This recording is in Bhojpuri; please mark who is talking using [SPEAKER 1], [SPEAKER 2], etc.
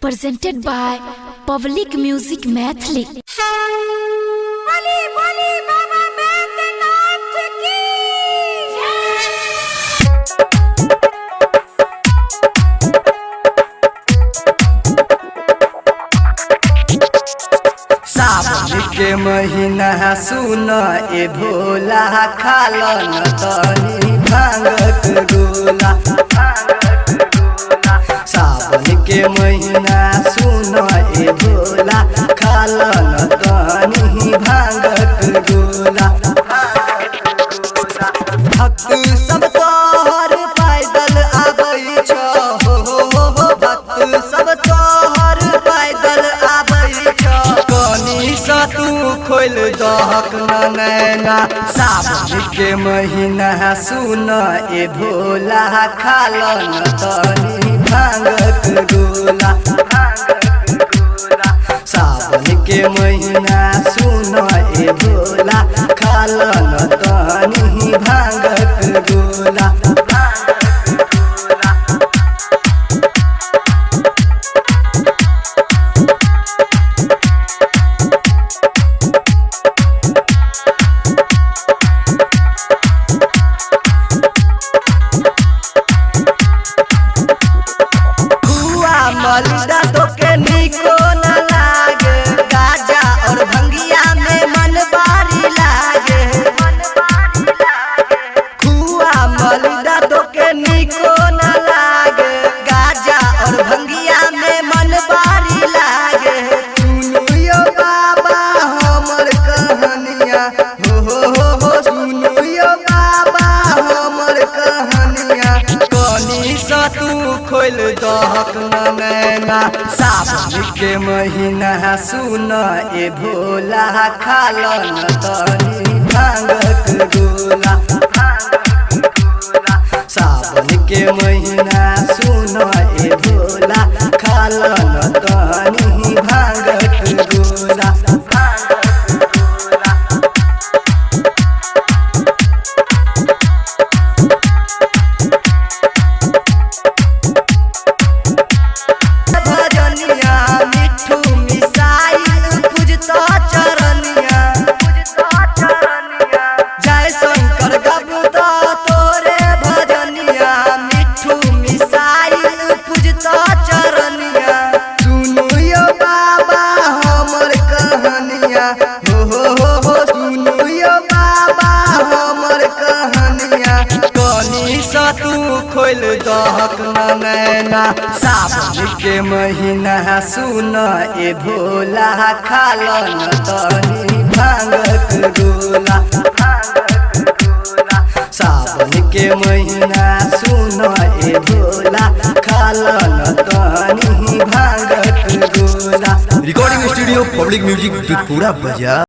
[SPEAKER 1] presented by Public Music Mathli.
[SPEAKER 2] बोली बोली बाबा बैद्यनाथ की
[SPEAKER 3] सावन के महीना सुन ए भोला खालन तनी भांगत गोला। सावन के महीना सुन ए भोला खालन तनी भांगत गोला। भक्त सब तोहर पैदल आबै छ हो भक्त सब तोहर पैदल आबै छ। कनी सा तू खोल दहक नैना सावन के महीना सुन ए भोला खालन तनी भांगत गोला। सावन के महीना सुन ए भोला खालन तनी भांगत गोला। मलिदा तो के निको न लागे, गाजा और भंगिया में मन बारी लागे। खुआ मलिदा तो के निको न लागे, गाजा और भंगिया में मन बारी लागे। सुनियो बाबा हमर कहानिया हो सुनियो बाबा हमर कहानिया। कनी सा तू खोल दहक नैना सावन के महीना सुन ए भोला खालन तनी भांगत गोला। सावन के महीना सुन ए भोला खालन तनी भांगत गोला। तू खोल दहक नैना सावन के महीना सुन ए भोला खालन तनी भांगत गोला। सावन के महीना सुन ए भोला खालन तनी भांगत गोला।
[SPEAKER 4] रिकॉर्डिंग स्टूडियो पब्लिक म्यूजिक पूरा बजा।